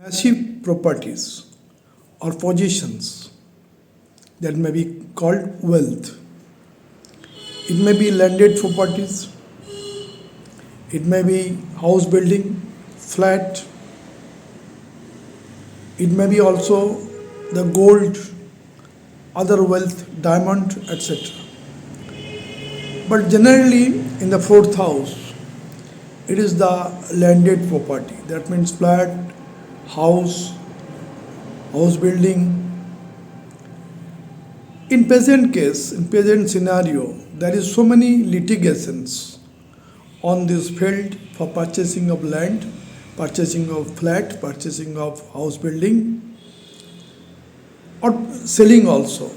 passive properties or positions that may be called wealth. It may be landed properties, it may be house building, flat, it may be also the gold, other wealth, diamond, etc. But generally, in the fourth house, it is the landed property. That means flat, house, house building. In present case, in present scenario, there is so many litigations on this field for purchasing of land, purchasing of flat, purchasing of house building, or selling also.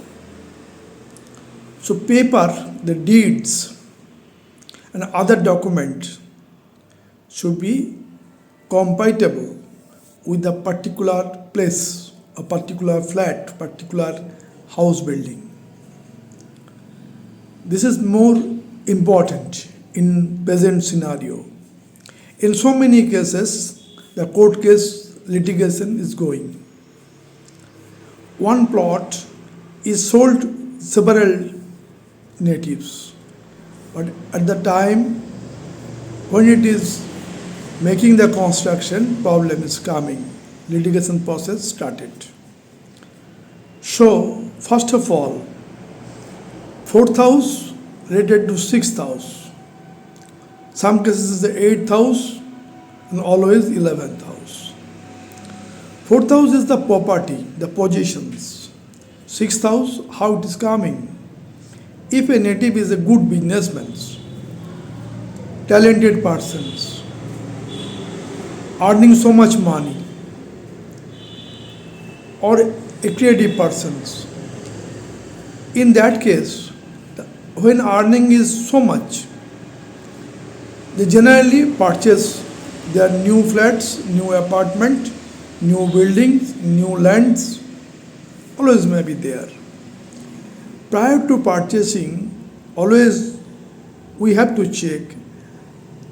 So paper, the deeds and other documents should be compatible with the particular place, a particular flat, particular house building. This is more important in present scenario. In so many cases, the court case litigation is going. One plot is sold several natives, but at the time when it is making the construction, problem is coming. Litigation process started. So, first of all, fourth house related to sixth house. Some cases is the eighth house and always 11th house. Fourth house is the property, the positions. Sixth house, how it is coming. If a native is a good businessman, talented persons, earning so much money, or a creative persons, in that case, when earning is so much, they generally purchase their new flats, new apartment, new buildings, new lands, always may be there. Prior to purchasing, always we have to check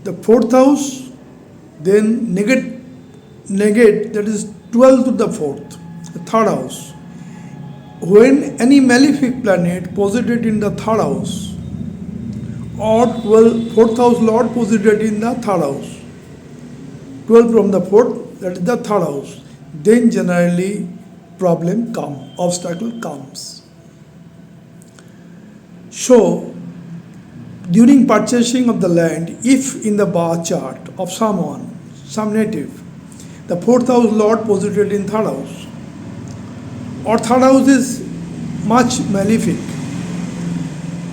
the fourth house, then negate that is 12 to the fourth, the third house. When any malefic planet posited in the third house or 12, fourth house lord posited in the third house, 12 from the fourth, that is the third house, then generally problem comes, obstacle comes. So, during purchasing of the land, if in the bar chart of someone, some native, the fourth house lord posited in third house, or third house is much malefic,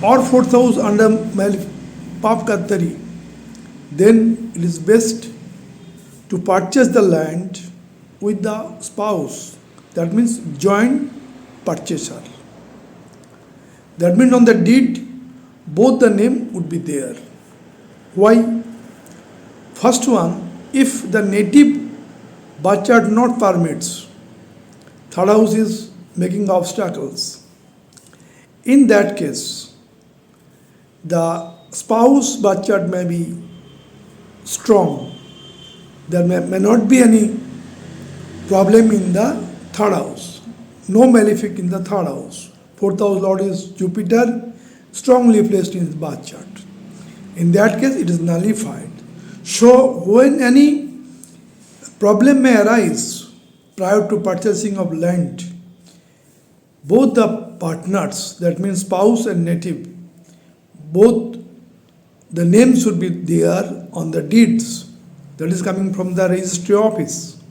or fourth house under Pap Kattari, then it is best to purchase the land with the spouse. That means joint purchaser. That means on the deed, both the name would be there. Why? First one, if the native birth chart not permits, third house is making obstacles. In that case, the spouse birth chart may be strong. There may not be any problem in the third house. No malefic in the third house. Fourth house lord is Jupiter, strongly placed in his birth chart. In that case, it is nullified. So, when any problem may arise prior to purchasing of land, both the partners, that means spouse and native, both the names should be there on the deeds, that is coming from the registry office.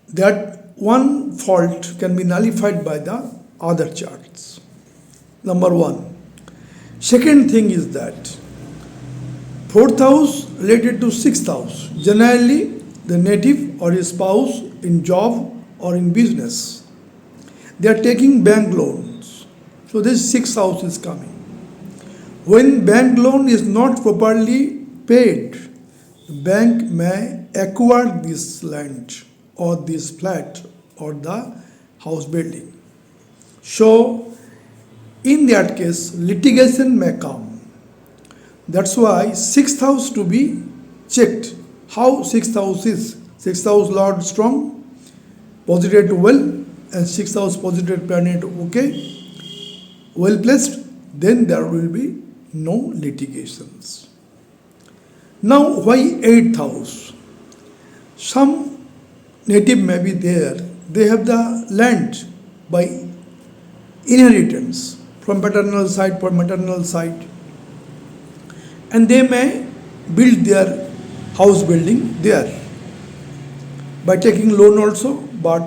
That one fault can be nullified by the other charts. Number one. Second thing is that fourth house related to sixth house. Generally, the native or his spouse in job or in business, they are taking bank loans. So this sixth house is coming. When bank loan is not properly paid, the bank may acquire this land or this flat or the house building. So, in that case, litigation may come. That's why sixth house to be checked. How sixth house is? 6th house Lord strong, posited to well, and 6th house posited planet okay, well placed, then there will be no litigations. Now, why 8th house? Some native may be there, they have the land by inheritance from paternal side or maternal side, and they may build their house building there by taking loan also, but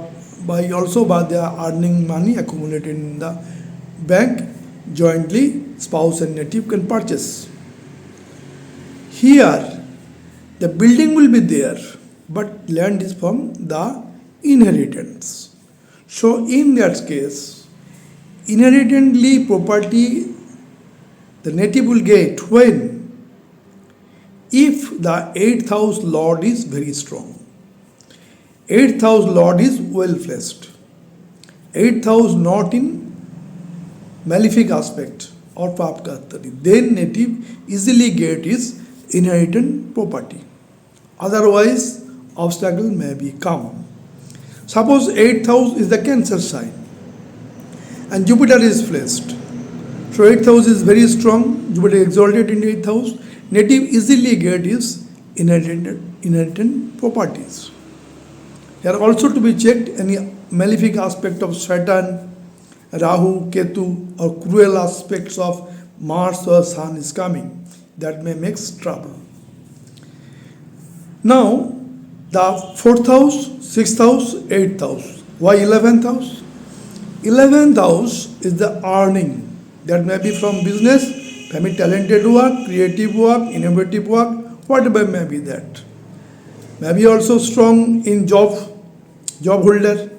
by they are earning money accumulated in the bank jointly, spouse and native can purchase. Here the building will be there, but land is from the inheritance. So in that case, inheritantly property the native will get when? If the 8th house Lord is very strong. 8th house Lord is well placed. 8th house not in malefic aspect or papkatari. Then native easily get his inheritance property. Otherwise, obstacle may be come. Suppose 8th house is the Cancer sign and Jupiter is placed. So 8th house is very strong, Jupiter exalted in 8th house, native easily get his inheritance properties. Here also to be checked any malefic aspect of Saturn, Rahu, Ketu or cruel aspects of Mars or Sun is coming. That may make trouble. Now, the 4th house, 6th house, 8th house. Why 11th house? 11th house is the earning. That may be from business, family talented work, creative work, innovative work, whatever may be that. May be also strong in job holder.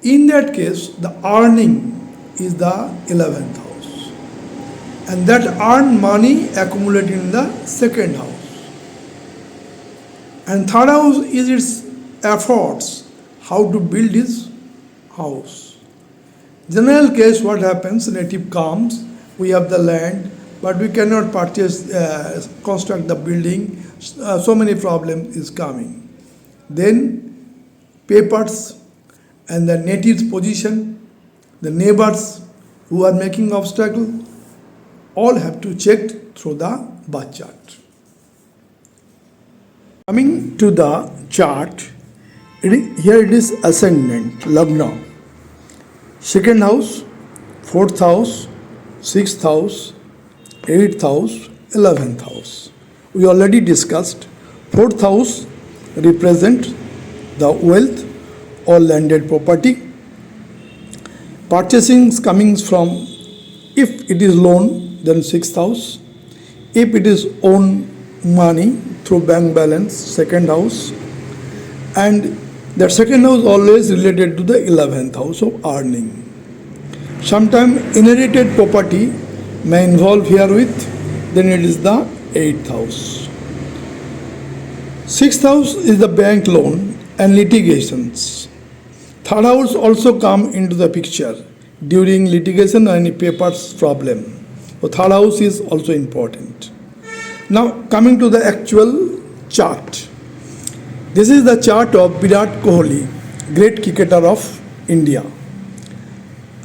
In that case, the earning is the 11th house. And that earned money accumulated in the 2nd house. And 3rd house is its efforts, how to build his house. General case, what happens, native comes, we have the land, but we cannot purchase, construct the building, so many problems is coming. Then papers and the native's position, the neighbors who are making obstacle, all have to check through the birth chart. Coming to the chart, here it is ascendant, Lagna, 2nd house, 4th house, 6th house, 8th house, 11th house. We already discussed 4th house represent the wealth or landed property. Purchasing coming from, if it is loan, then 6th house. If it is own money through bank balance, 2nd house. And that 2nd house always related to the 11th house of earning. Sometimes inherited property may involve here with, then it is the 8th house. 6th house is the bank loan and litigations. 3rd house also come into the picture during litigation or any papers problem. So 3rd house is also important. Now coming to the actual chart. This is the chart of Virat Kohli, great cricketer of India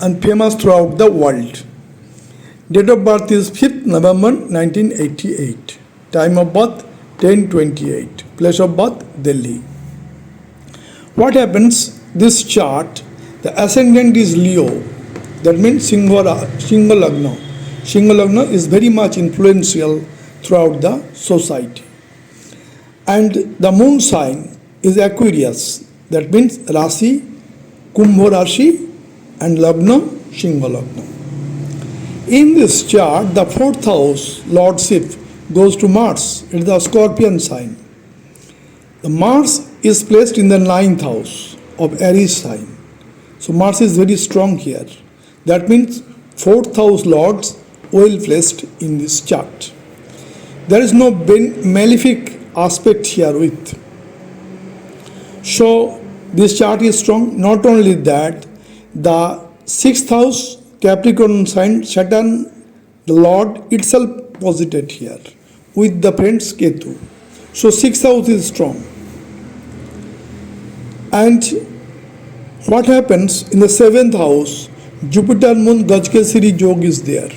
and famous throughout the world. Date of birth is 5th November 1988. Time of birth 10:28. Place of birth Delhi. What happens? This chart, the ascendant is Leo. That means Singha Lagna. Singha Lagna is very much influential throughout the society. And the moon sign is Aquarius. That means Rasi, Kumbha Rashi and Lagna, Singha Lagna. In this chart, the 4th house lordship goes to Mars. It is the Scorpion sign. The Mars is placed in the 9th house of Aries sign. So Mars is very strong here. That means 4th house lords well placed in this chart. There is no malefic aspect here with. So this chart is strong. Not only that, the 6th house Capricorn sign, Saturn, the Lord itself posited here with the friends Ketu. So 6th house is strong. And what happens in the 7th house? Jupiter Moon Gajkesari Yog is there.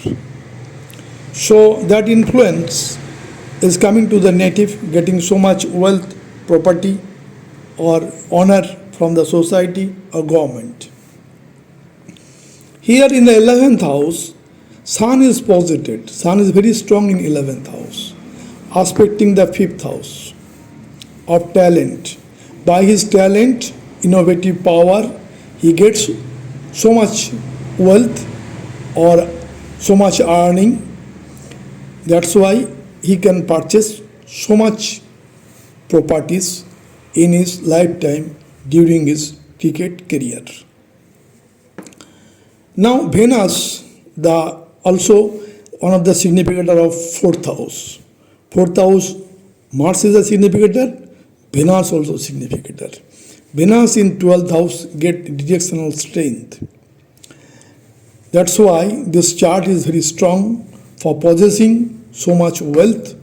So that influence is coming to the native, getting so much wealth, property, or honor from the society or government. Here in the 11th house, Sun is posited. Sun is very strong in 11th house, aspecting the 5th house of talent. By his talent, innovative power, he gets so much wealth or so much earning. That's why he can purchase so much properties in his lifetime during his cricket career. Now Venus, the also one of the significator of 4th house. 4th house, Mars is a significator, Venus also significator. Venus in 12th house get directional strength. That's why this chart is very strong for possessing so much wealth,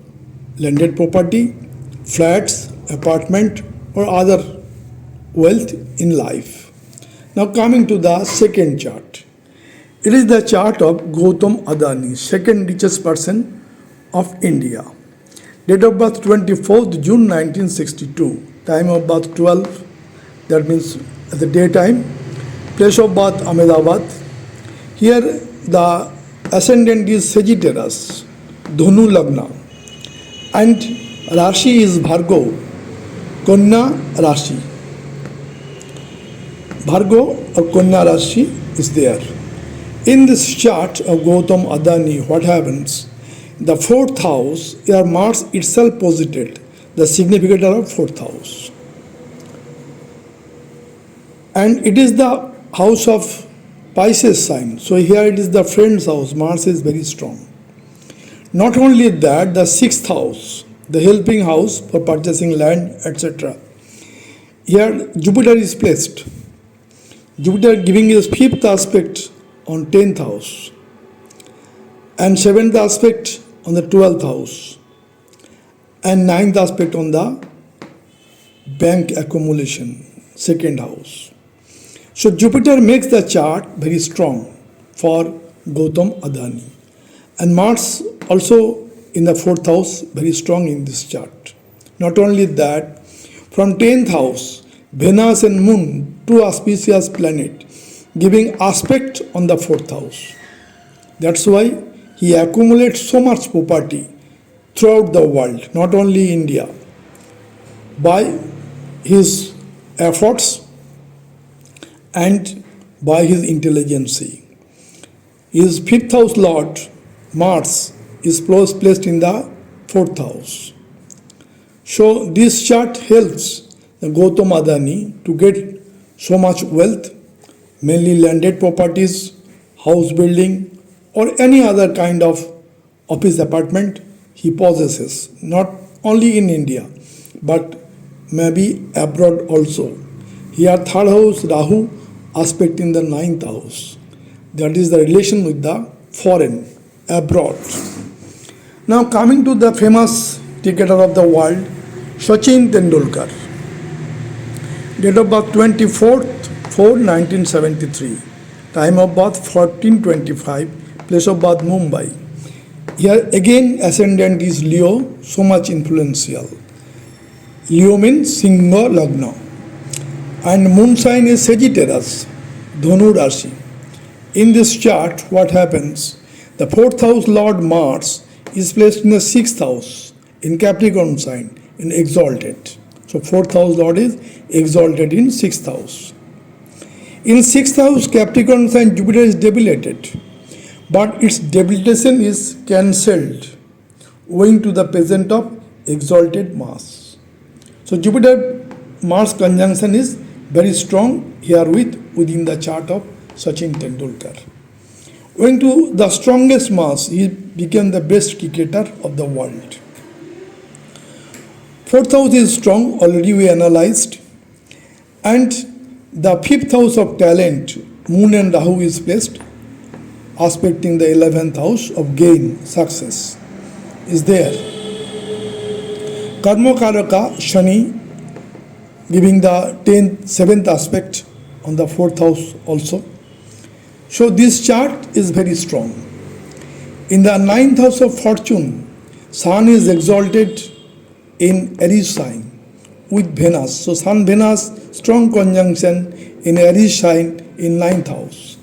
landed property, flats, apartment, or other wealth in life. Now coming to the second chart. It is the chart of Gautam Adani, second richest person of India. Date of birth 24th June 1962. Time of birth 12, that means at the daytime. Place of birth Ahmedabad. Here the ascendant is Sagittarius, Dhanu Lagna, and Rashi is Bhargo, Kanya Rashi. Bhargo or Kanya Rashi is there. In this chart of Gautam Adani, what happens? The 4th house, here Mars itself posited, the significator of 4th house. And it is the house of Pisces sign. So here it is the friend's house. Mars is very strong. Not only that, the 6th house, the helping house for purchasing land, etc. Here Jupiter is placed. Jupiter giving his 5th aspect on 10th house and 7th aspect on the 12th house and 9th aspect on the bank accumulation, 2nd house. So Jupiter makes the chart very strong for Gautam Adani, and Mars also in the 4th house very strong in this chart. Not only that, from 10th house, Venus and Moon, two auspicious planets, giving aspect on the 4th house. That's why he accumulates so much property throughout the world, not only India, by his efforts and by his intelligence. His 5th house lord, Mars, is placed in the 4th house. So this chart helps the Gautam Adani to get so much wealth, mainly landed properties, house building, or any other kind of office apartment he possesses, not only in India, but maybe abroad also. Here 3rd house, Rahu, aspect in the 9th house. That is the relation with the foreign, abroad. Now coming to the famous cricketer of the world, Sachin Tendulkar. Date of birth 24th 4 1973. Time of birth 1425. Place of birth Mumbai. Here again ascendant is Leo, so much influential. Leo means Singha Lagna. And moon sign is Sagittarius, Dhanu Rashi. In this chart, what happens? The 4th house Lord Mars is placed in the 6th house in Capricorn sign, in exalted. So 4th house Lord is exalted in 6th house. In 6th house Capricorn sign, Jupiter is debilitated, but its debilitation is cancelled owing to the presence of exalted Mars. So Jupiter Mars conjunction is very strong here within the chart of Sachin Tendulkar. Owing to the strongest Mars, he became the best cricketer of the world. 4th house is strong, already we analyzed, and the 5th house of talent, Moon and Rahu is placed, aspecting the 11th house of gain, success, is there. Karma Karaka, Shani, giving the 10th, 7th aspect on the 4th house also. So this chart is very strong. In the 9th house of fortune, Sun is exalted in Aries sign with Venus. So Sun Venus strong conjunction in Aries sign in 9th house.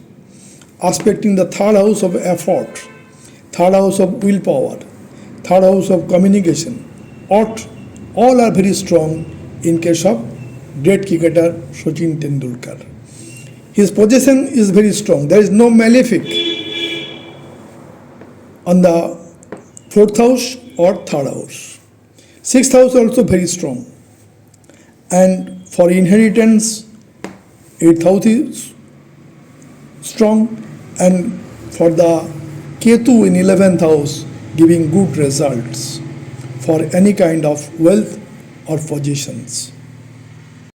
Aspecting the 3rd house of effort, 3rd house of willpower, 3rd house of communication. All are very strong in case of great cricketer Sachin Tendulkar. His position is very strong. There is no malefic on the 4th house or 3rd house. 6th house also very strong. And for inheritance, 8th house is strong, and for the Ketu in 11th house giving good results for any kind of wealth or positions.